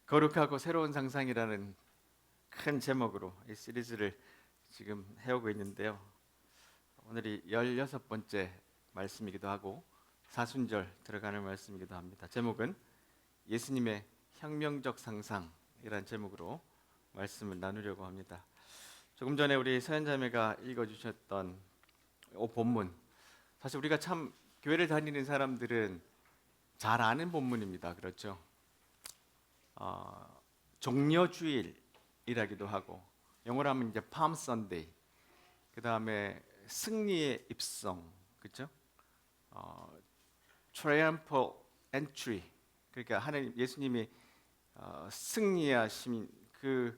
거룩하고 새로운 상상이라는 큰 제목으로 이 시리즈를 지금 해오고 있는데요. 오늘이 16번째 말씀이기도 하고 사순절 들어가는 말씀이기도 합니다. 제목은 예수님의 혁명적 상상이라는 제목으로 말씀을 나누려고 합니다. 조금 전에 우리 서연자매가 읽어주셨던 이 본문, 사실 우리가 참 교회를 다니는 사람들은 잘 아는 본문입니다. 그렇죠? 종려주일이라기도 하고 영어로 하면 이제 palm Sunday, 그 다음에 승리의 입성, 그렇죠? triumphal entry, 그러니까 하나님 예수님이 승리하신 그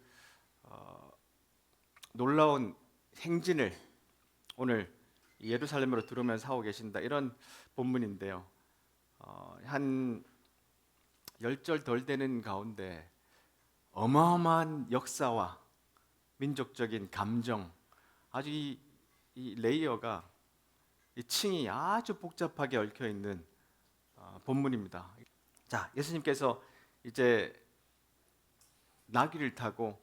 놀라운 행진을 오늘 예루살렘으로 들어오면서 하고 계신다, 이런 본문인데요. 한 10절 덜 되는 가운데 어마어마한 역사와 민족적인 감정, 아주 이 레이어가, 이 층이 아주 복잡하게 얽혀 있는 본문입니다. 자, 예수님께서 이제 나귀를 타고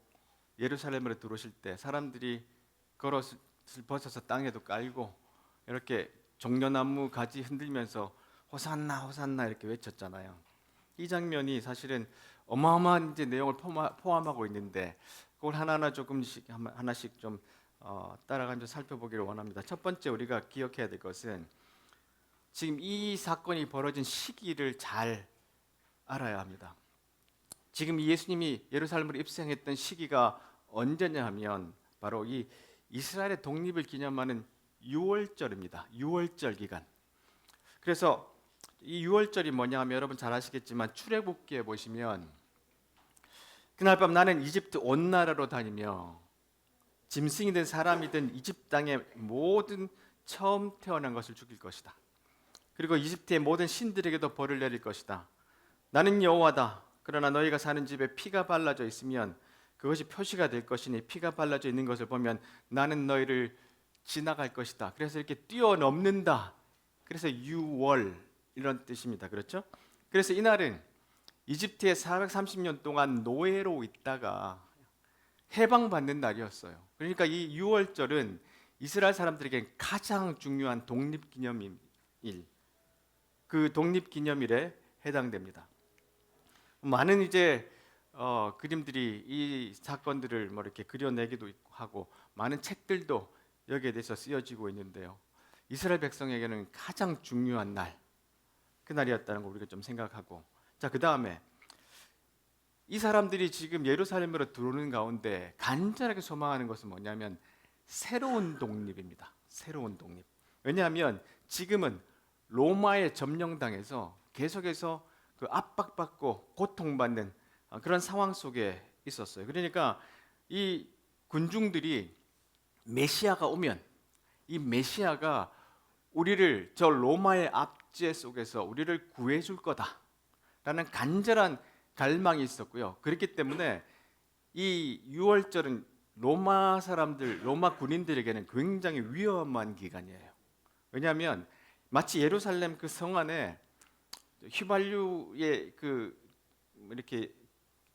예루살렘으로 들어오실 때 사람들이 걸옷을 벗어서 땅에도 깔고 이렇게 종려나무 가지 흔들면서 호산나 호산나 이렇게 외쳤잖아요. 이 장면이 사실은 어마어마한 이제 내용을 포함하고 있는데 그걸 하나하나 조금씩 하나씩 좀 따라가면서 살펴보기를 원합니다. 첫 번째 우리가 기억해야 될 것은 지금 이 사건이 벌어진 시기를 잘 알아야 합니다. 지금 예수님이 예루살렘으로 입성했던 시기가 언제냐 하면 바로 이 이스라엘의 독립을 기념하는 6월절입니다. 6월절 기간. 그래서 이 6월절이 뭐냐 하면 여러분 잘 아시겠지만 출애굽기에 보시면 그날 밤 나는 이집트 온 나라로 다니며 짐승이든 사람이든 이집트 땅의 모든 처음 태어난 것을 죽일 것이다. 그리고 이집트의 모든 신들에게도 벌을 내릴 것이다. 나는 여호와다. 그러나 너희가 사는 집에 피가 발라져 있으면 그것이 표시가 될 것이니 피가 발라져 있는 것을 보면 나는 너희를 지나갈 것이다. 그래서 이렇게 뛰어넘는다. 그래서 6월 이런 뜻입니다. 그렇죠? 그래서 이날은 이집트에 430년 동안 노예로 있다가 해방받는 날이었어요. 그러니까 이 6월절은 이스라엘 사람들에게 가장 중요한 독립기념일, 그 독립기념일에 해당됩니다. 많은 이제 그림들이 이 사건들을 뭐 이렇게 그려내기도 하고 많은 책들도 여기에 대해서 쓰여지고 있는데요. 이스라엘 백성에게는 가장 중요한 날, 그날이었다는 걸 우리가 좀 생각하고, 자, 그 다음에 이 사람들이 지금 예루살렘으로 들어오는 가운데 간절하게 소망하는 것은 뭐냐면 새로운 독립입니다. 새로운 독립. 왜냐하면 지금은 로마에 점령당해서 계속해서 그 압박받고 고통받는 그런 상황 속에 있었어요. 그러니까 이 군중들이 메시아가 오면 이 메시아가 우리를 저 로마의 압제 속에서 우리를 구해줄 거다라는 간절한 갈망이 있었고요. 그렇기 때문에 이 6월절은 로마 사람들, 로마 군인들에게는 굉장히 위험한 기간이에요. 왜냐하면 마치 예루살렘 그 성 안에 휘발유의 그 이렇게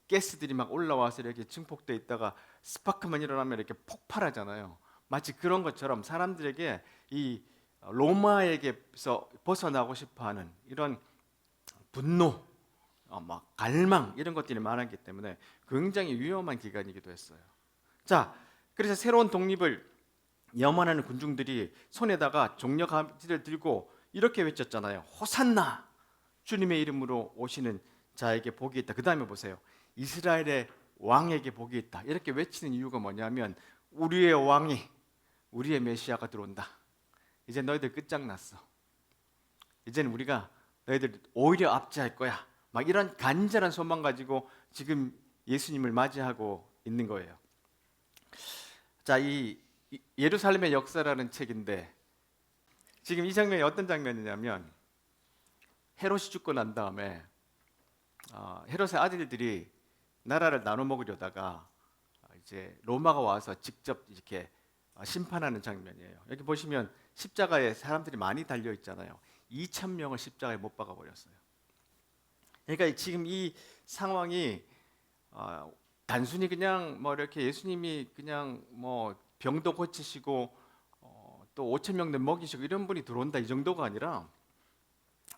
가스들이 막 올라와서 이렇게 증폭돼 있다가 스파크만 일어나면 이렇게 폭발하잖아요. 마치 그런 것처럼 사람들에게 이 로마에게서 벗어나고 싶어하는 이런 분노, 막 갈망 이런 것들이 많았기 때문에 굉장히 위험한 기간이기도 했어요. 자, 그래서 새로운 독립을 염원하는 군중들이 손에다가 종려가지를 들고 이렇게 외쳤잖아요. 호산나! 주님의 이름으로 오시는 자에게 복이 있다. 그 다음에 보세요. 이스라엘의 왕에게 복이 있다. 이렇게 외치는 이유가 뭐냐면 우리의 왕이, 우리의 메시아가 들어온다. 이제 너희들 끝장났어. 이제는 우리가 너희들 오히려 압제할 거야. 막 이런 간절한 소망 가지고 지금 예수님을 맞이하고 있는 거예요. 자, 이 예루살렘의 역사라는 책인데 지금 이 장면이 어떤 장면이냐면 헤롯이 죽고 난 다음에 헤롯의 아들들이 나라를 나눠 먹으려다가 이제 로마가 와서 직접 이렇게 심판하는 장면이에요. 여기 보시면 십자가에 사람들이 많이 달려 있잖아요. 2,000명을 십자가에 못 박아 버렸어요. 그러니까 지금 이 상황이 단순히 그냥 뭐 이렇게 예수님이 그냥 뭐 병도 고치시고 또 5천 명들 먹이시고 이런 분이 들어온다 이 정도가 아니라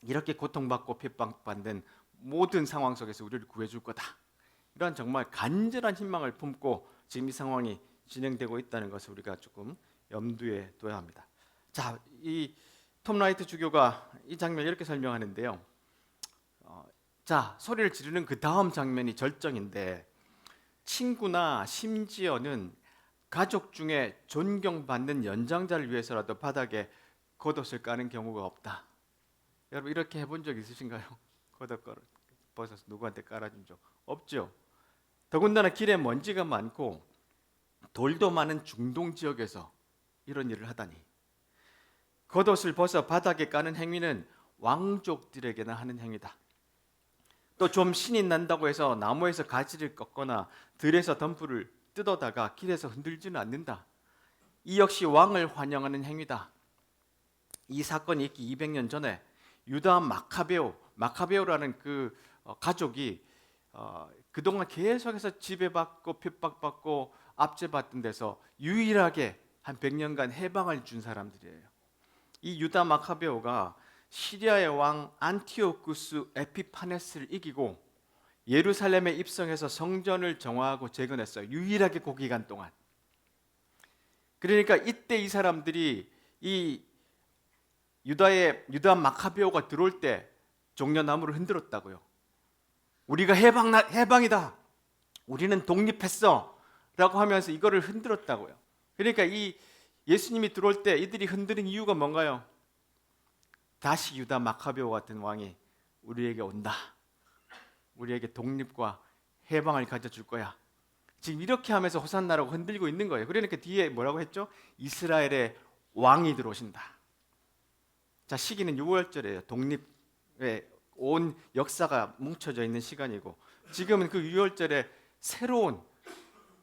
이렇게 고통받고 핍박받는 모든 상황 속에서 우리를 구해줄 거다. 이런 정말 간절한 희망을 품고 지금 이 상황이 진행되고 있다는 것을 우리가 조금 염두에 둬야 합니다. 자, 이 톰 라이트 주교가 이 장면을 이렇게 설명하는데요. 자, 소리를 지르는 그 다음 장면이 절정인데 친구나 심지어는 가족 중에 존경받는 연장자를 위해서라도 바닥에 겉옷을 까는 경우가 없다. 여러분 이렇게 해본 적 있으신가요? 겉옷 벗어서 누구한테 깔아준 적 없죠. 더군다나 길에 먼지가 많고 돌도 많은 중동 지역에서 이런 일을 하다니. 겉옷을 벗어 바닥에 까는 행위는 왕족들에게나 하는 행위다. 또 좀 신이 난다고 해서 나무에서 가지를 꺾거나 들에서 덤불을 뜯어다가 길에서 흔들지는 않는다. 이 역시 왕을 환영하는 행위다. 이 사건이 있기 200년 전에 유다 마카베오라는 그 가족이 그동안 계속해서 지배받고 핍박받고 압제받던 데서 유일하게 한 100년간 해방을 준 사람들이에요. 이 유다 마카베오가 시리아의 왕 안티오쿠스 에피파네스를 이기고 예루살렘에 입성해서 성전을 정화하고 재건했어요. 유일하게 그 기간 동안. 그러니까 이때 이 사람들이 이 유다 마카베오가 들어올 때 종려나무를 흔들었다고요. 우리가 해방이다. 우리는 독립했어. 라고 하면서 이거를 흔들었다고요. 그러니까 이 예수님이 들어올 때 이들이 흔드는 이유가 뭔가요? 다시 유다 마카베오 같은 왕이 우리에게 온다. 우리에게 독립과 해방을 가져줄 거야. 지금 이렇게 하면서 호산나라고 흔들고 있는 거예요. 그러니까 뒤에 뭐라고 했죠? 이스라엘의 왕이 들어오신다. 자, 시기는 6월절이에요. 독립의 온 역사가 뭉쳐져 있는 시간이고 지금은 그 6월절에 새로운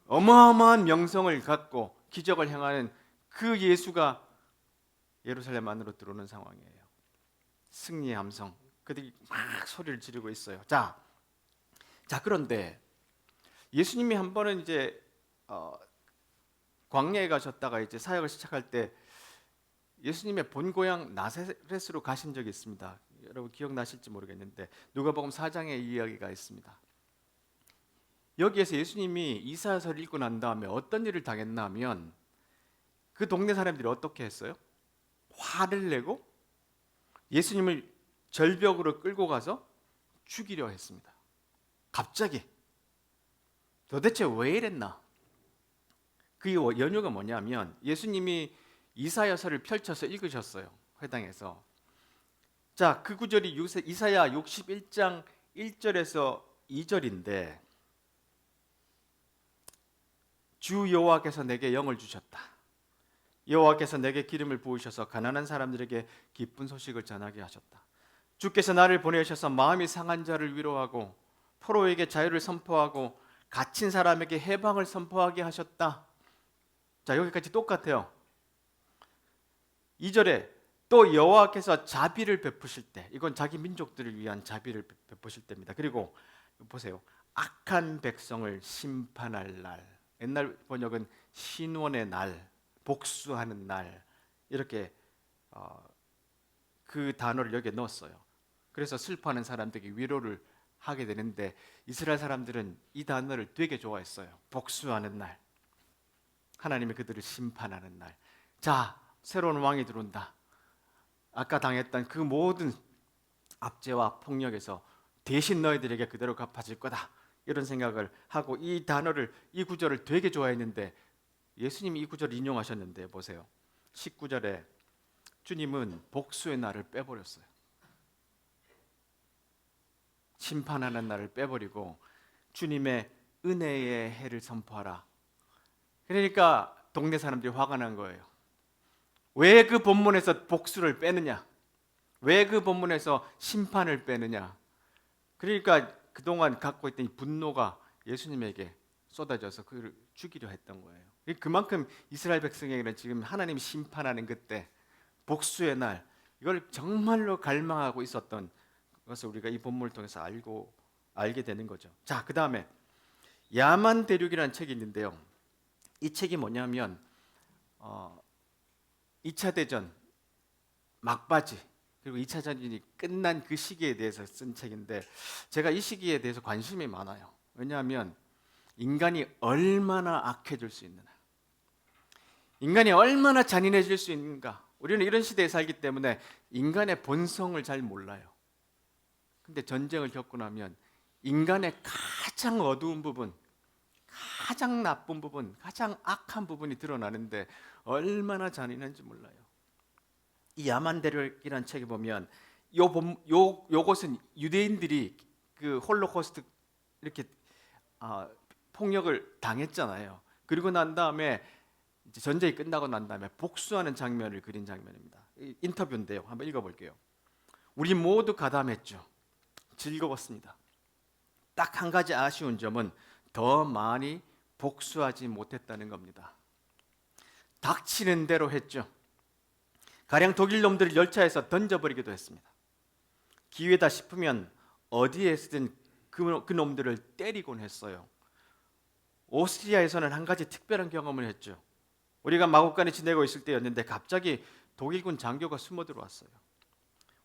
어마어마한 명성을 갖고 기적을 행하는 그 예수가 예루살렘 안으로 들어오는 상황이에요. 승리의 함성. 그들이 막 소리를 지르고 있어요. 자, 그런데 예수님이 한 번은 이제 광야에 가셨다가 이제 사역을 시작할 때 예수님의 본 고향 나사렛으로 가신 적이 있습니다. 여러분 기억나실지 모르겠는데 누가복음 4장에 이 이야기가 있습니다. 여기에서 예수님이 이사야서를 읽고 난 다음에 어떤 일을 당했나 하면 그 동네 사람들이 어떻게 했어요? 화를 내고 예수님을 절벽으로 끌고 가서 죽이려 했습니다. 갑자기. 도대체 왜 이랬나? 그 연유가 뭐냐면 예수님이 이사야서를 펼쳐서 읽으셨어요. 회당에서. 자, 그 구절이 이사야 61장 1절에서 2절인데 주 여호와께서 내게 영을 주셨다. 여호와께서 내게 기름을 부으셔서 가난한 사람들에게 기쁜 소식을 전하게 하셨다. 주께서 나를 보내셔서 마음이 상한 자를 위로하고 포로에게 자유를 선포하고 갇힌 사람에게 해방을 선포하게 하셨다. 자, 여기까지 똑같아요. 2절에 또 여호와께서 자비를 베푸실 때, 이건 자기 민족들을 위한 자비를 베푸실 때입니다. 그리고 보세요. 악한 백성을 심판할 날. 옛날 번역은 신원의 날, 복수하는 날 이렇게 그 단어를 여기에 넣었어요. 그래서 슬퍼하는 사람들에게 위로를 하게 되는데 이스라엘 사람들은 이 단어를 되게 좋아했어요. 복수하는 날, 하나님이 그들을 심판하는 날. 자, 새로운 왕이 들어온다. 아까 당했던 그 모든 압제와 폭력에서 대신 너희들에게 그대로 갚아질 거다. 이런 생각을 하고 이 단어를, 이 구절을 되게 좋아했는데 예수님이 이 구절을 인용하셨는데 보세요. 19절에 주님은 복수의 날을 빼버렸어요. 심판하는 날을 빼버리고 주님의 은혜의 해를 선포하라. 그러니까 동네 사람들이 화가 난 거예요. 왜 그 본문에서 복수를 빼느냐? 왜 그 본문에서 심판을 빼느냐? 그러니까 그동안 갖고 있던 이 분노가 예수님에게 쏟아져서 그를 죽이려 했던 거예요. 그만큼 이스라엘 백성에게는 지금 하나님이 심판하는 그때 복수의 날, 이걸 정말로 갈망하고 있었던 것을 우리가 이 본문을 통해서 알게 되는 거죠. 자, 그 다음에 야만 대륙이라는 책이 있는데요. 이 책이 뭐냐면 2차 대전 막바지 그리고 2차 전쟁이 끝난 그 시기에 대해서 쓴 책인데 제가 이 시기에 대해서 관심이 많아요. 왜냐하면 인간이 얼마나 악해질 수 있느냐, 인간이 얼마나 잔인해질 수 있는가. 우리는 이런 시대에 살기 때문에 인간의 본성을 잘 몰라요. 근데 전쟁을 겪고 나면 인간의 가장 어두운 부분, 가장 나쁜 부분, 가장 악한 부분이 드러나는데 얼마나 잔인한지 몰라요. 이 야만 대륙이라는 책에 보면 요것은 유대인들이 그 홀로코스트 이렇게 폭력을 당했잖아요. 그리고 난 다음에 이제 전쟁이 끝나고 난 다음에 복수하는 장면을 그린 장면입니다. 인터뷰인데요. 한번 읽어볼게요. 우리 모두 가담했죠. 즐거웠습니다. 딱 한 가지 아쉬운 점은 더 많이 복수하지 못했다는 겁니다. 닥치는 대로 했죠. 가령 독일 놈들을 열차에서 던져버리기도 했습니다. 기회다 싶으면 어디에서든 그 놈들을 때리곤 했어요. 오스트리아에서는 한 가지 특별한 경험을 했죠. 우리가 마곡간에 지내고 있을 때였는데 갑자기 독일군 장교가 숨어 들어왔어요.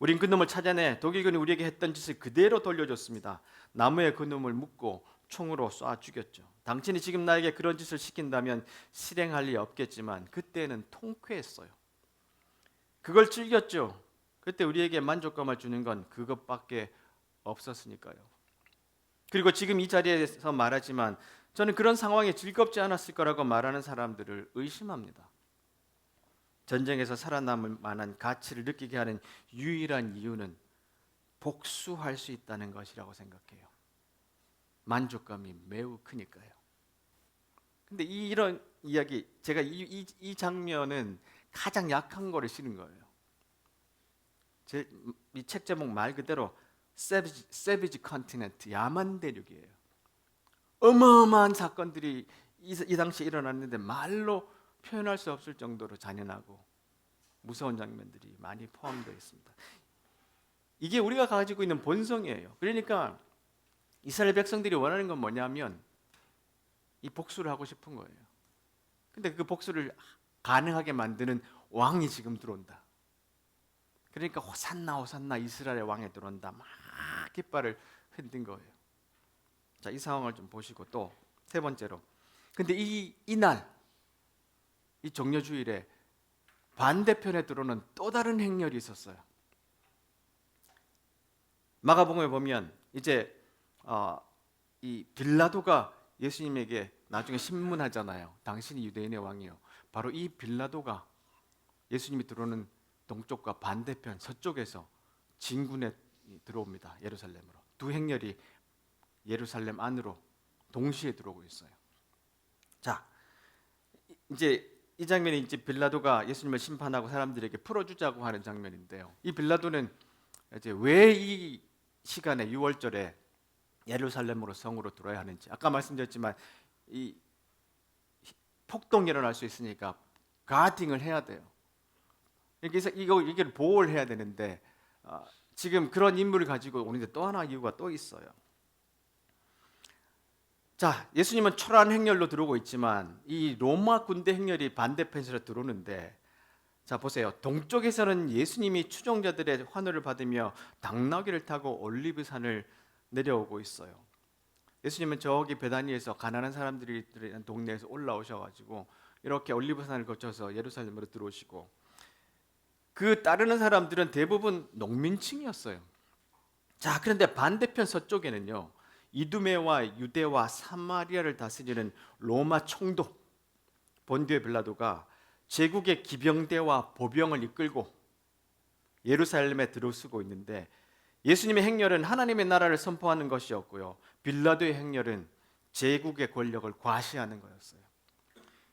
우린 그놈을 찾아내 독일군이 우리에게 했던 짓을 그대로 돌려줬습니다. 나무에 그놈을 묶고 총으로 쏴 죽였죠. 당신이 지금 나에게 그런 짓을 시킨다면 실행할 리 없겠지만 그때는 통쾌했어요. 그걸 즐겼죠. 그때 우리에게 만족감을 주는 건 그것밖에 없었으니까요. 그리고 지금 이 자리에서 말하지만 저는 그런 상황이 즐겁지 않았을 거라고 말하는 사람들을 의심합니다. 전쟁에서 살아남을 만한 가치를 느끼게 하는 유일한 이유는 복수할 수 있다는 것이라고 생각해요. 만족감이 매우 크니까요. 근데 이런 이야기, 제가 이 장면은 가장 약한 거를 실은 거예요. 이 책 제목 말 그대로 Savage Continent, 야만 대륙이에요. 어마어마한 사건들이 이 당시에 일어났는데 말로 표현할 수 없을 정도로 잔인하고 무서운 장면들이 많이 포함되어 있습니다. 이게 우리가 가지고 있는 본성이에요. 그러니까 이스라엘 백성들이 원하는 건 뭐냐면 이 복수를 하고 싶은 거예요. 근데 그 복수를 가능하게 만드는 왕이 지금 들어온다. 그러니까 호산나 호산나 이스라엘의 왕이 들어온다. 막 깃발을 흔든 거예요. 자, 이 상황을 좀 보시고 또 세 번째로, 근데 이날 이 종려주일에 반대편에 들어오는 또 다른 행렬이 있었어요. 마가복음에 보면 이제 이 빌라도가 예수님에게 나중에 신문하잖아요. 당신이 유대인의 왕이요. 바로 이 빌라도가 예수님이 들어오는 동쪽과 반대편 서쪽에서 진군에 들어옵니다. 예루살렘으로. 두 행렬이 예루살렘 안으로 동시에 들어오고 있어요. 자, 이제 이 장면이 이제 빌라도가 예수님을 심판하고 사람들에게 풀어주자고 하는 장면인데요. 이 빌라도는 이제 왜 이 시간에 6월절에 예루살렘으로 성으로 들어야 하는지, 아까 말씀드렸지만 이 폭동이 일어날 수 있으니까 가팅을 해야 돼요. 그래서 이걸 보호를 해야 되는데 지금 그런 인물을 가지고 오는데 또 하나 이유가 또 있어요. 자, 예수님은 초라한 행렬로 들어오고 있지만 이 로마 군대 행렬이 반대편으로 들어오는데, 자 보세요. 동쪽에서는 예수님이 추종자들의 환호를 받으며 당나귀를 타고 올리브산을 내려오고 있어요. 예수님은 저기 베다니에서 가난한 사람들이 있는 동네에서 올라오셔가지고 이렇게 올리브산을 거쳐서 예루살렘으로 들어오시고, 그 따르는 사람들은 대부분 농민층이었어요. 자, 그런데 반대편 서쪽에는요, 이두메와 유대와 사마리아를 다스리는 로마 총독 본디오 빌라도가 제국의 기병대와 보병을 이끌고 예루살렘에 들어서고 있는데, 예수님의 행렬은 하나님의 나라를 선포하는 것이었고요, 빌라도의 행렬은 제국의 권력을 과시하는 거였어요.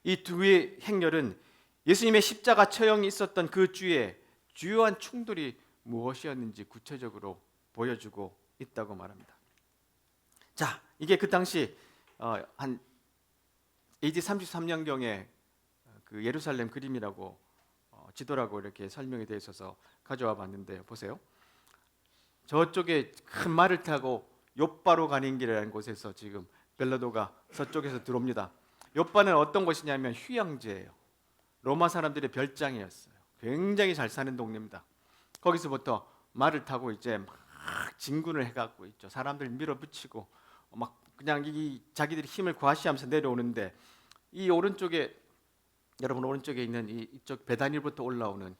이 두 행렬은 예수님의 십자가 처형이 있었던 그 주에 주요한 충돌이 무엇이었는지 구체적으로 보여주고 있다고 말합니다. 자, 이게 그 당시 한 AD 33년경에 그 예루살렘 그림이라고 지도라고 이렇게 설명이 되어 있어서 가져와 봤는데, 보세요. 저쪽에 큰 말을 타고 욥바로 가는 길이라는 곳에서 지금 벨라도가 서쪽에서 들어옵니다. 욥바는 어떤 곳이냐면 휴양지예요. 로마 사람들의 별장이었어요. 굉장히 잘 사는 동네입니다. 거기서부터 말을 타고 이제 막 진군을 해갖고 있죠. 사람들 밀어붙이고 막 그냥 이 자기들이 힘을 과시하면서 내려오는데, 이 오른쪽에, 여러분 오른쪽에 있는 이쪽 배단위로부터 올라오는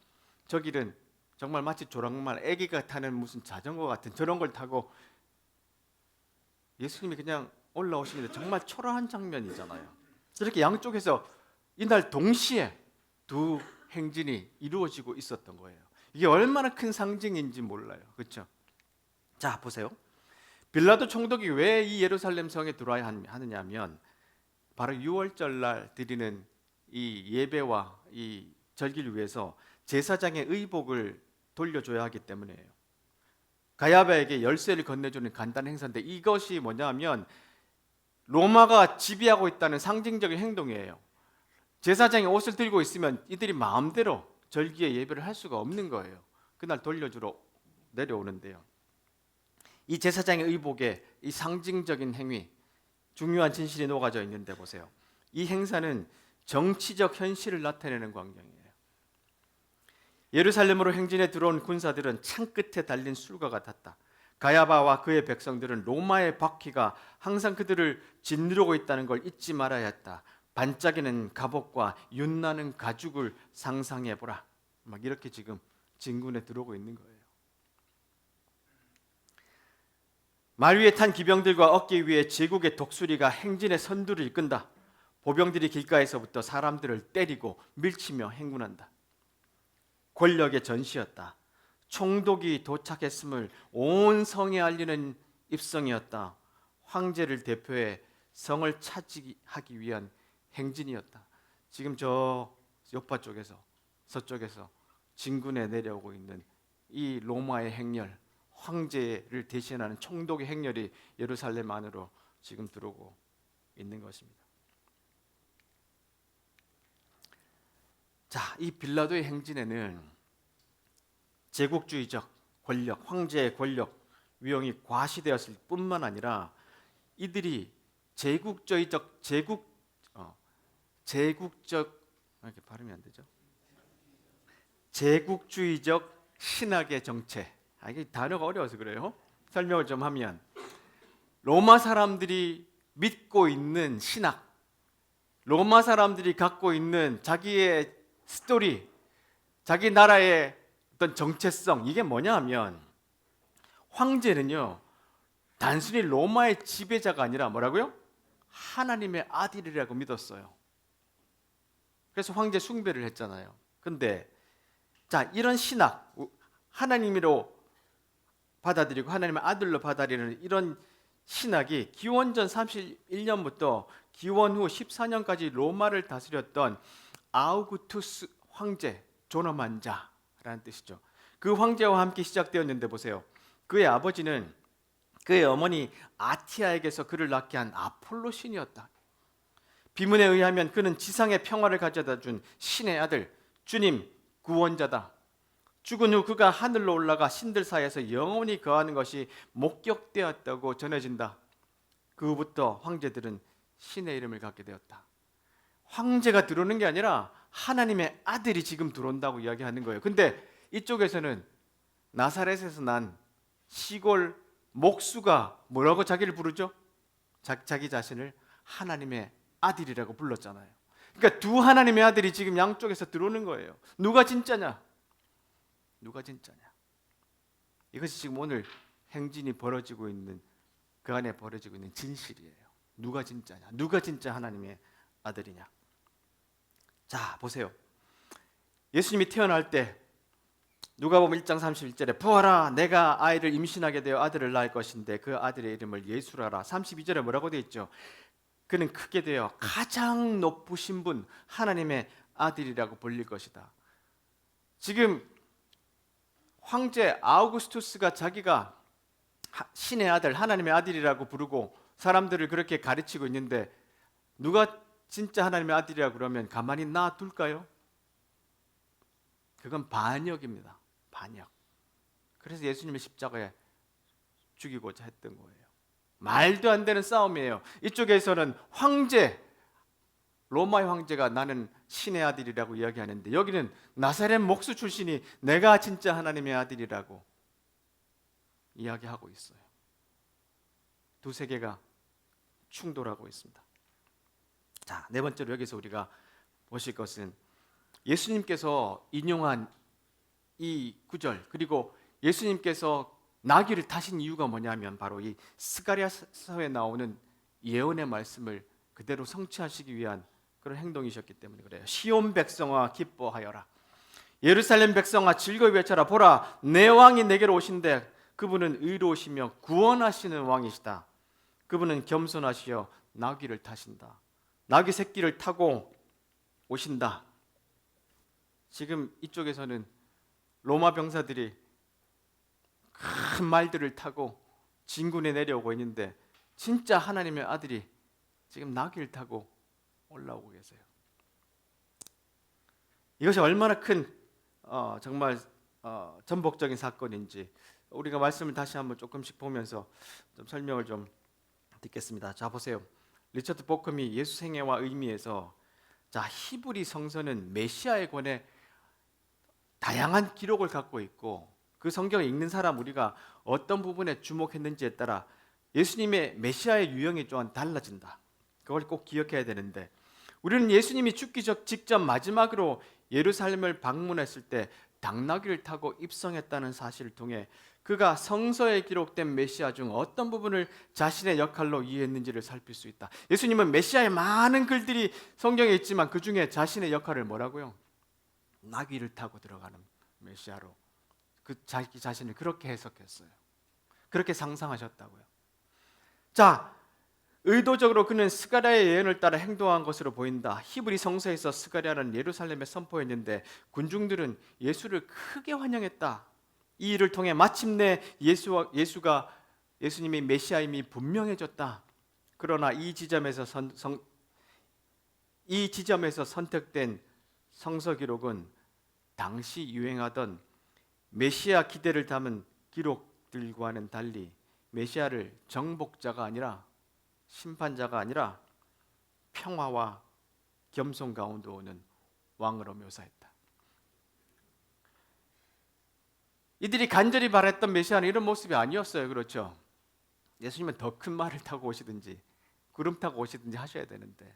저 길은 정말 마치 조랑말, 애기가 타는 무슨 자전거 같은 저런 걸 타고 예수님이 그냥 올라오시는데 정말 초라한 장면이잖아요. 이렇게 양쪽에서 이날 동시에 두 행진이 이루어지고 있었던 거예요. 이게 얼마나 큰 상징인지 몰라요. 그렇죠? 자, 보세요. 빌라도 총독이 왜 이 예루살렘 성에 들어와야 하느냐면, 바로 6월절 날 드리는 이 예배와 이 절기를 위해서 제사장의 의복을 돌려줘야 하기 때문이에요. 가야바에게 열쇠를 건네주는 간단한 행사인데, 이것이 뭐냐면 로마가 지배하고 있다는 상징적인 행동이에요. 제사장이 옷을 들고 있으면 이들이 마음대로 절기의 예배를 할 수가 없는 거예요. 그날 돌려주러 내려오는데요. 이 제사장의 의복에 이 상징적인 행위, 중요한 진실이 녹아져 있는데 보세요. 이 행사는 정치적 현실을 나타내는 광경이에요. 예루살렘으로 행진해 들어온 군사들은 창 끝에 달린 술과 같았다. 가야바와 그의 백성들은 로마의 바퀴가 항상 그들을 짓누르고 있다는 걸 잊지 말아야 했다. 반짝이는 갑옷과 윤나는 가죽을 상상해보라. 막 이렇게 지금 진군에 들어오고 있는 거예요. 말 위에 탄 기병들과 어깨 위에 제국의 독수리가 행진의 선두를 이끈다. 보병들이 길가에서부터 사람들을 때리고 밀치며 행군한다. 권력의 전시였다. 총독이 도착했음을 온 성에 알리는 입성이었다. 황제를 대표해 성을 차지하기 위한 행진이었다. 지금 저 요파 쪽에서, 서쪽에서 진군에 내려오고 있는 이 로마의 행렬, 황제를 대신하는 총독의 행렬이 예루살렘 안으로 지금 들어오고 있는 것입니다. 자, 이 빌라도의 행진에는 제국주의적 권력, 황제의 권력, 위용이 과시되었을 뿐만 아니라 이들이 제국적 이렇게 발음이 안 되죠? 제국주의적 신학의 정체. 이게 단어가 어려워서 그래요. 설명을 좀 하면, 로마 사람들이 믿고 있는 신학, 로마 사람들이 갖고 있는 자기의 스토리, 자기 나라의 어떤 정체성, 이게 뭐냐 하면, 황제는요 단순히 로마의 지배자가 아니라 뭐라고요? 하나님의 아들이라고 믿었어요. 그래서 황제 숭배를 했잖아요. 근데 자, 이런 신학, 하나님으로 받아들이고 하나님의 아들로 받아들이는 이런 신학이 기원전 31년부터 기원 후 14년까지 로마를 다스렸던 아우구투스 황제, 존엄한 자라는 뜻이죠. 그 황제와 함께 시작되었는데 보세요. 그의 아버지는 그의 어머니 아티아에게서 그를 낳게 한 아폴로 신이었다. 비문에 의하면 그는 지상의 평화를 가져다 준 신의 아들, 주님 구원자다. 죽은 후 그가 하늘로 올라가 신들 사이에서 영원히 거하는 것이 목격되었다고 전해진다. 그 후부터 황제들은 신의 이름을 갖게 되었다. 황제가 들어오는 게 아니라 하나님의 아들이 지금 들어온다고 이야기하는 거예요. 근데 이쪽에서는 나사렛에서 난 시골 목수가 뭐라고 자기를 부르죠? 자기 자신을 하나님의 아들이라고 불렀잖아요. 그러니까 두 하나님의 아들이 지금 양쪽에서 들어오는 거예요. 누가 진짜냐? 누가 진짜냐? 이것이 지금 오늘 행진이 벌어지고 있는, 그 안에 벌어지고 있는 진실이에요. 누가 진짜냐? 누가 진짜 하나님의 아들이냐? 자, 보세요. 예수님이 태어날 때 누가복음 1장 31절에 부하라, 내가 아이를 임신하게 되어 아들을 낳을 것인데 그 아들의 이름을 예수라라. 32절에 뭐라고 되어 있죠? 그는 크게 되어 가장 높으신 분, 하나님의 아들이라고 불릴 것이다. 지금 황제 아우구스투스가 자기가 신의 아들, 하나님의 아들이라고 부르고 사람들을 그렇게 가르치고 있는데, 누가 진짜 하나님의 아들이라고 그러면 가만히 놔둘까요? 그건 반역입니다. 반역. 그래서 예수님을 십자가에 죽이고자 했던 거예요. 말도 안 되는 싸움이에요. 이쪽에서는 황제, 로마의 황제가 나는 신의 아들이라고 이야기하는데, 여기는 나사렛 목수 출신이 내가 진짜 하나님의 아들이라고 이야기하고 있어요. 두 세계가 충돌하고 있습니다. 자, 네 번째로 여기서 우리가 보실 것은 예수님께서 인용한 이 구절, 그리고 예수님께서 나귀를 타신 이유가 뭐냐면 바로 이 스가랴서에 나오는 예언의 말씀을 그대로 성취하시기 위한 그런 행동이셨기 때문에 그래요. 시온 백성아 기뻐하여라, 예루살렘 백성아 즐거이 외쳐라. 보라, 내 왕이 내게로 오신대. 그분은 의로우시며 구원하시는 왕이시다. 그분은 겸손하시어 나귀를 타신다. 나귀 새끼를 타고 오신다. 지금 이쪽에서는 로마 병사들이 큰 말들을 타고 진군에 내려오고 있는데, 진짜 하나님의 아들이 지금 나귀를 타고 올라오고 계세요. 이것이 얼마나 큰 정말 전복적인 사건인지 우리가 말씀을 다시 한번 조금씩 보면서 좀 설명을 좀 듣겠습니다. 자, 보세요. 리처드 보컴이 예수 생애와 의미에서, 자, 히브리 성서는 메시아에 관해 다양한 기록을 갖고 있고, 그 성경을 읽는 사람 우리가 어떤 부분에 주목했는지에 따라 예수님의 메시아의 유형이 좀 달라진다. 그걸 꼭 기억해야 되는데, 우리는 예수님이 죽기 직전 마지막으로 예루살렘을 방문했을 때 당나귀를 타고 입성했다는 사실을 통해 그가 성서에 기록된 메시아 중 어떤 부분을 자신의 역할로 이해했는지를 살필 수 있다. 예수님은 메시아의 많은 글들이 성경에 있지만 그 중에 자신의 역할을 뭐라고요? 나귀를 타고 들어가는 메시아로 그 자기 자신을 그렇게 해석했어요. 그렇게 상상하셨다고요. 자, 의도적으로 그는 스가랴의 예언을 따라 행동한 것으로 보인다. 히브리 성서에서 스가랴는 예루살렘에 선포했는데 군중들은 예수를 크게 환영했다. 이 일을 통해 마침내 예수님의 메시아임이 분명해졌다. 그러나 이 지점에서 선택된 성서 기록은 당시 유행하던 메시아 기대를 담은 기록들과는 달리 메시아를 정복자가 아니라 심판자가 아니라 평화와 겸손 가운데 오는 왕으로 묘사했다. 이들이 간절히 바랬던 메시아는 이런 모습이 아니었어요. 그렇죠? 예수님은 더 큰 말을 타고 오시든지 구름 타고 오시든지 하셔야 되는데,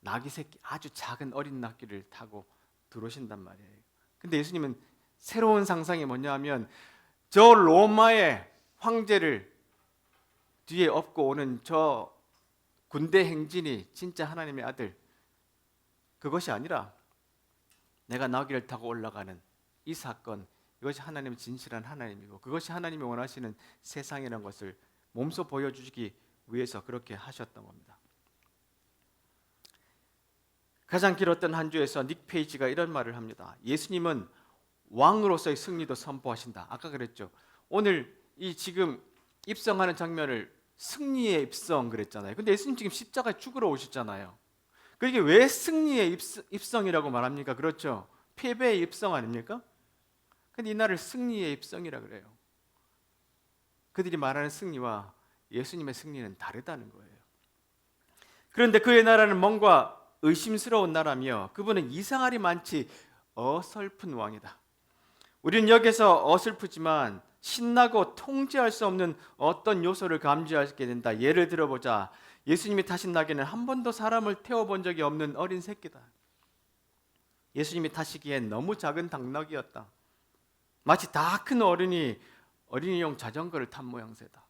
나귀 새끼, 아주 작은 어린 나귀를 타고 들어오신단 말이에요. 근데 예수님은 새로운 상상이 뭐냐 하면, 저 로마의 황제를 뒤에 업고 오는 저 군대 행진이 진짜 하나님의 아들, 그것이 아니라 내가 나귀를 타고 올라가는 이 사건, 이것이 하나님의 진실한 하나님이고 그것이 하나님이 원하시는 세상이라는 것을 몸소 보여주기 위해서 그렇게 하셨던 겁니다. 가장 길었던 한 주에서 닉 페이지가 이런 말을 합니다. 예수님은 왕으로서의 승리도 선포하신다. 아까 그랬죠. 오늘 이 지금 입성하는 장면을 승리의 입성 그랬잖아요. 근데 예수님 지금 십자가에 죽으러 오셨잖아요. 그게 왜 승리의 입성이라고 말합니까? 그렇죠. 패배의 입성 아닙니까? 근데 이 날을 승리의 입성이라 그래요. 그들이 말하는 승리와 예수님의 승리는 다르다는 거예요. 그런데 그의 나라는 뭔가 의심스러운 나라며 그분은 이상하리 많지 어설픈 왕이다. 우리는 여기서 어설프지만 신나고 통제할 수 없는 어떤 요소를 감지하게 된다. 예를 들어보자. 예수님이 타신 나귀는 한 번도 사람을 태워본 적이 없는 어린 새끼다. 예수님이 타시기엔 너무 작은 당나귀였다. 마치 다 큰 어린이용 자전거를 탄 모양새다.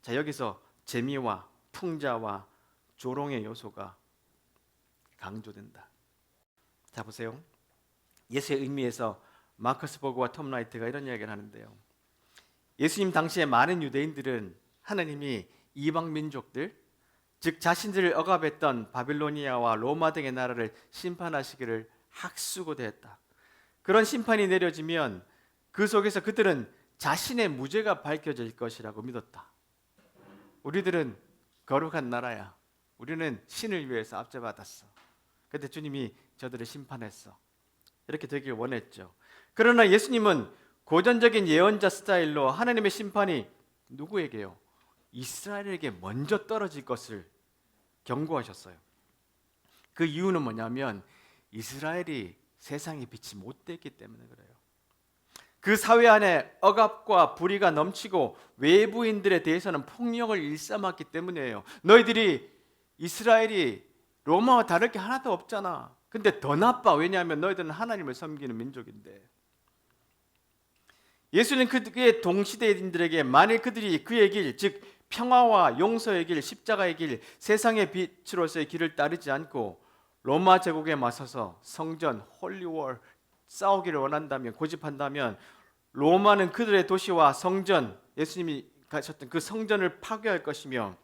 자, 여기서 재미와 풍자와 조롱의 요소가 강조된다. 자, 보세요. 예수의 의미에서 마커스 버그와 톰 라이트가 이런 이야기를 하는데요. 예수님 당시에 많은 유대인들은 하나님이 이방 민족들, 즉 자신들을 억압했던 바빌로니아와 로마 등의 나라를 심판하시기를 학수고대했다. 그런 심판이 내려지면 그 속에서 그들은 자신의 무죄가 밝혀질 것이라고 믿었다. 우리들은 거룩한 나라야. 우리는 신을 위해서 압제받았어. 그런데 주님이 저들을 심판했어. 이렇게 되길 원했죠. 그러나 예수님은 고전적인 예언자 스타일로 하나님의 심판이 누구에게요? 이스라엘에게 먼저 떨어질 것을 경고하셨어요. 그 이유는 뭐냐면 이스라엘이 세상의 빛이 못 되기 때문에 그래요. 그 사회 안에 억압과 불의가 넘치고 외부인들에 대해서는 폭력을 일삼았기 때문이에요. 너희들이 이스라엘이 로마와 다를 게 하나도 없잖아. 근데 더 나빠. 왜냐하면 너희들은 하나님을 섬기는 민족인데. 예수는 그의 동시대인들에게 만일 그들이 그의 길, 즉 평화와 용서의 길, 십자가의 길, 세상의 빛으로서의 길을 따르지 않고 로마 제국에 맞서서 성전, 홀리월 싸우기를 원한다면, 고집한다면 로마는 그들의 도시와 성전, 예수님이 가셨던 그 성전을 파괴할 것이며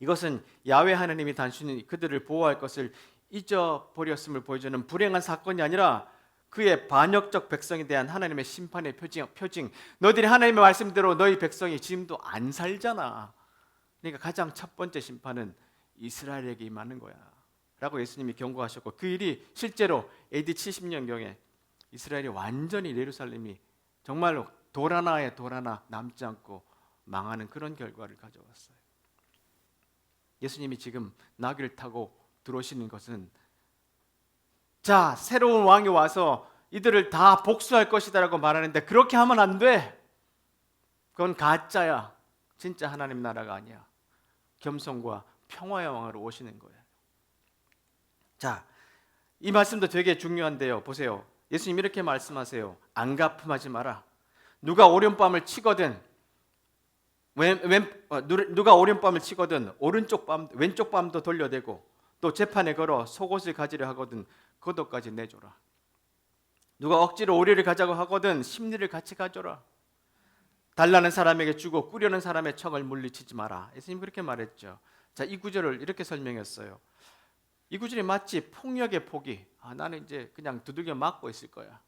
이것은 야훼 하나님이 단순히 그들을 보호할 것을 잊어버렸음을 보여주는 불행한 사건이 아니라 그의 반역적 백성에 대한 하나님의 심판의 표징. 너희들이 하나님의 말씀대로 너희 백성이 지금도 안 살잖아. 그러니까 가장 첫 번째 심판은 이스라엘에게 임하는 거야 라고 예수님이 경고하셨고, 그 일이 실제로 AD 70년경에 이스라엘이 완전히, 예루살렘이 정말로 돌 하나에 돌 하나 남지 않고 망하는 그런 결과를 가져왔어요. 예수님이 지금 나귀를 타고 들어오시는 것은, 자, 새로운 왕이 와서 이들을 다 복수할 것이다라고 말하는데 그렇게 하면 안 돼. 그건 가짜야. 진짜 하나님 나라가 아니야. 겸손과 평화의 왕으로 오시는 거예요. 자, 이 말씀도 되게 중요한데요. 보세요. 예수님 이렇게 말씀하세요. 안가품하지 마라. 누가 오른밤을 치거든 왼쪽 밤도 돌려대고 또 재판에 걸어 속옷을 가지려 하거든 겉옷까지 내줘라. 누가 억지로 오리를 가자고 하거든 심리를 같이 가져라. 달라는 사람에게 주고 꾸려는 사람의 척을 물리치지 마라. 예수님 그렇게 말했죠. 자, 이 구절을 이렇게 설명했어요. 이 구절이 마치 폭력의 포기. 나는 이제 그냥 두들겨 맞고 있을 거야.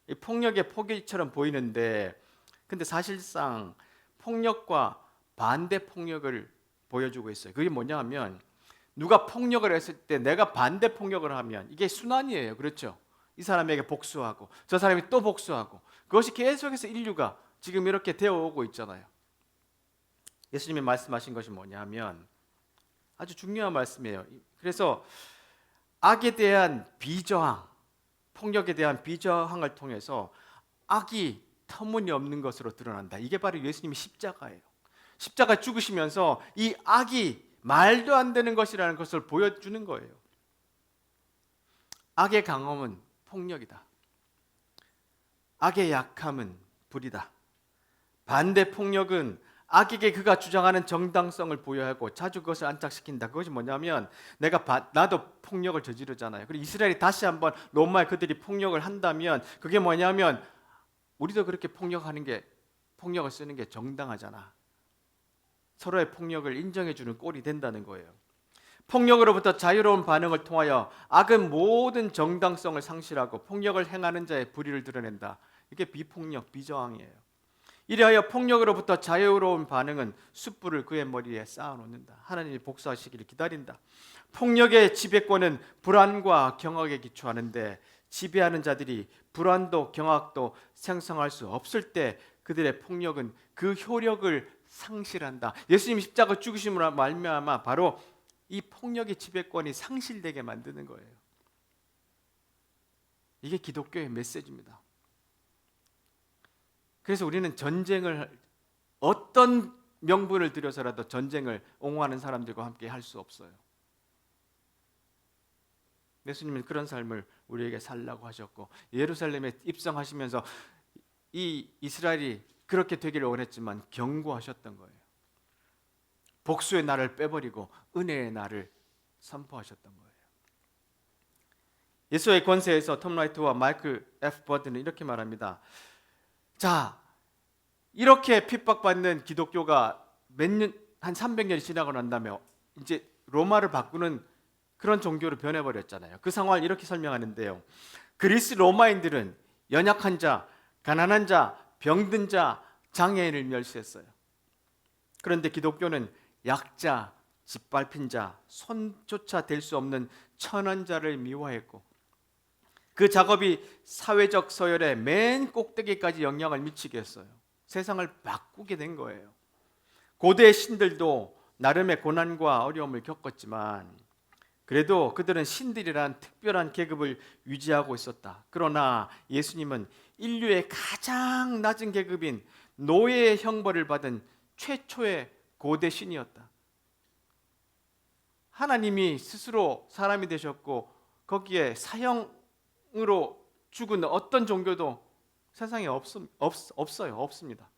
이 폭력의 포기처럼 보이는데, 근데 사실상 폭력과 반대 폭력을 보여주고 있어요. 그게 뭐냐 하면, 누가 폭력을 했을 때 내가 반대 폭력을 하면 이게 순환이에요. 그렇죠? 이 사람에게 복수하고 저 사람이 또 복수하고, 그것이 계속해서 인류가 지금 이렇게 되어오고 있잖아요. 예수님이 말씀하신 것이 뭐냐 하면 아주 중요한 말씀이에요. 그래서 악에 대한 비저항, 폭력에 대한 비저항을 통해서 악이 터무니없는 것으로 드러난다. 이게 바로 예수님의 십자가예요. 십자가 죽으시면서 이 악이 말도 안 되는 것이라는 것을 보여주는 거예요. 악의 강함은 폭력이다. 악의 약함은 불이다. 반대 폭력은 악에게 그가 주장하는 정당성을 부여하고 자주 그것을 안착시킨다. 그것이 뭐냐면 나도 폭력을 저지르잖아요. 그리고 이스라엘이 다시 한번 로마에 그들이 폭력을 한다면 그게 뭐냐면 우리도 그렇게 폭력을 쓰는 게 정당하잖아. 서로의 폭력을 인정해주는 꼴이 된다는 거예요. 폭력으로부터 자유로운 반응을 통하여 악은 모든 정당성을 상실하고 폭력을 행하는 자의 불의를 드러낸다. 이게 비폭력, 비저항이에요. 이리하여 폭력으로부터 자유로운 반응은 숯불을 그의 머리에 쌓아놓는다. 하나님이 복수하시기를 기다린다. 폭력의 지배권은 불안과 경악에 기초하는데 지배하는 자들이 불안도 경악도 생성할 수 없을 때 그들의 폭력은 그 효력을 상실한다. 예수님 십자가 죽으심으로 말미암아 바로 이 폭력의 지배권이 상실되게 만드는 거예요. 이게 기독교의 메시지입니다. 그래서 우리는 전쟁을 어떤 명분을 들여서라도 전쟁을 옹호하는 사람들과 함께 할 수 없어요. 예수님은 그런 삶을 우리에게 살라고 하셨고 예루살렘에 입성하시면서 이 이스라엘이 그렇게 되기를 원했지만 경고하셨던 거예요. 복수의 날을 빼버리고 은혜의 날을 선포하셨던 거예요. 예수의 권세에서 톰 라이트와 마이클 F. 버드는 이렇게 말합니다. 자, 이렇게 핍박받는 기독교가 한 300년이 지나고 난 다음에 이제 로마를 바꾸는 그런 종교로 변해버렸잖아요. 그 상황을 이렇게 설명하는데요. 그리스 로마인들은 연약한 자, 가난한 자, 병든 자, 장애인을 멸시했어요. 그런데 기독교는 약자, 짓밟힌 자, 손조차 댈 수 없는 천한자를 미워했고 그 작업이 사회적 서열의 맨 꼭대기까지 영향을 미치게 했어요. 세상을 바꾸게 된 거예요. 고대 신들도 나름의 고난과 어려움을 겪었지만 그래도 그들은 신들이란 특별한 계급을 유지하고 있었다. 그러나 예수님은 인류의 가장 낮은 계급인 노예의 형벌을 받은 최초의 고대 신이었다. 하나님이 스스로 사람이 되셨고 거기에 사형으로 죽은 어떤 종교도 세상에 없습니다.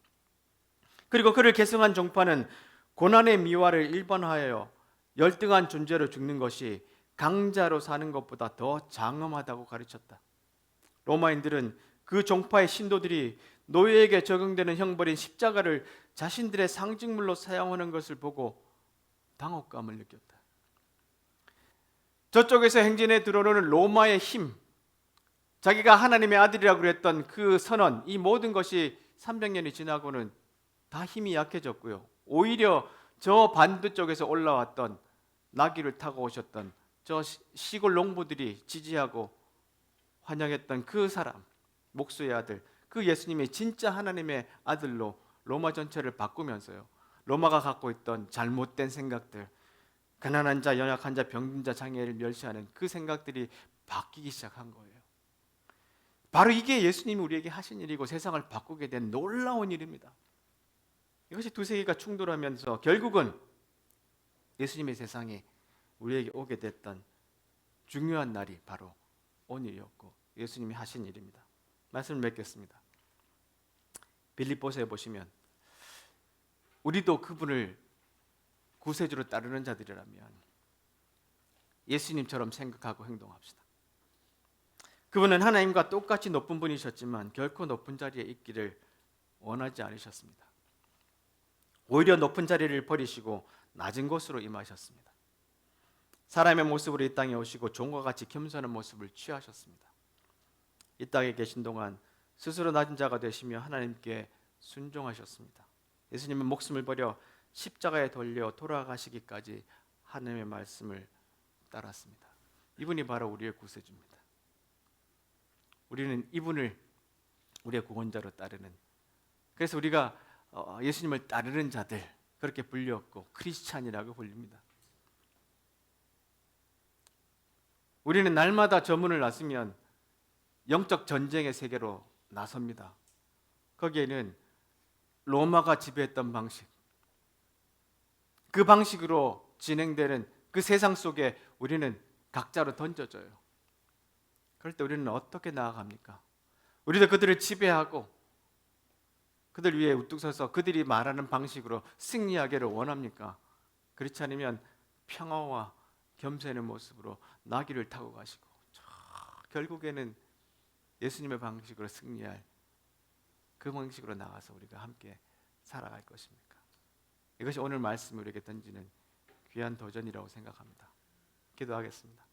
그리고 그를 계승한 종파는 고난의 미화를 일반화하여 열등한 존재로 죽는 것이 강자로 사는 것보다 더 장엄하다고 가르쳤다. 로마인들은 그 종파의 신도들이 노예에게 적용되는 형벌인 십자가를 자신들의 상징물로 사용하는 것을 보고 당혹감을 느꼈다. 저쪽에서 행진에 들어오는 로마의 힘, 자기가 하나님의 아들이라고 그랬던 그 선언, 이 모든 것이 300년이 지나고는 다 힘이 약해졌고요. 오히려 저 반대쪽에서 올라왔던 나귀를 타고 오셨던 저 시골 농부들이 지지하고 환영했던 그 사람, 목수의 아들, 그 예수님이 진짜 하나님의 아들로 로마 전체를 바꾸면서요, 로마가 갖고 있던 잘못된 생각들, 가난한 자, 연약한 자, 병든 자, 장애를 멸시하는 그 생각들이 바뀌기 시작한 거예요. 바로 이게 예수님이 우리에게 하신 일이고 세상을 바꾸게 된 놀라운 일입니다. 이것이 두 세계가 충돌하면서 결국은 예수님의 세상에 우리에게 오게 됐던 중요한 날이 바로 오늘이었고 예수님이 하신 일입니다. 말씀을 맺겠습니다. 빌립보서에 보시면 우리도 그분을 구세주로 따르는 자들이라면 예수님처럼 생각하고 행동합시다. 그분은 하나님과 똑같이 높은 분이셨지만 결코 높은 자리에 있기를 원하지 않으셨습니다. 오히려 높은 자리를 버리시고 낮은 곳으로 임하셨습니다. 사람의 모습으로 이 땅에 오시고 종과 같이 겸손한 모습을 취하셨습니다. 이 땅에 계신 동안 스스로 낮은 자가 되시며 하나님께 순종하셨습니다. 예수님은 목숨을 버려 십자가에 돌려 돌아가시기까지 하나님의 말씀을 따랐습니다. 이분이 바로 우리의 구세주입니다. 우리는 이분을 우리의 구원자로 따르는, 그래서 우리가 예수님을 따르는 자들 그렇게 불렸고 크리스찬이라고 불립니다. 우리는 날마다 저문을 나서면 영적 전쟁의 세계로 나섭니다. 거기에는 로마가 지배했던 방식, 그 방식으로 진행되는 그 세상 속에 우리는 각자로 던져져요. 그럴 때 우리는 어떻게 나아갑니까? 우리도 그들을 지배하고 그들 위에 우뚝 서서 그들이 말하는 방식으로 승리하기를 원합니까? 그렇지 않으면 평화와 겸손의 모습으로 나귀를 타고 가시고 결국에는 예수님의 방식으로 승리할 그 방식으로 나가서 우리가 함께 살아갈 것입니까? 이것이 오늘 말씀이 우리에게 던지는 귀한 도전이라고 생각합니다. 기도하겠습니다.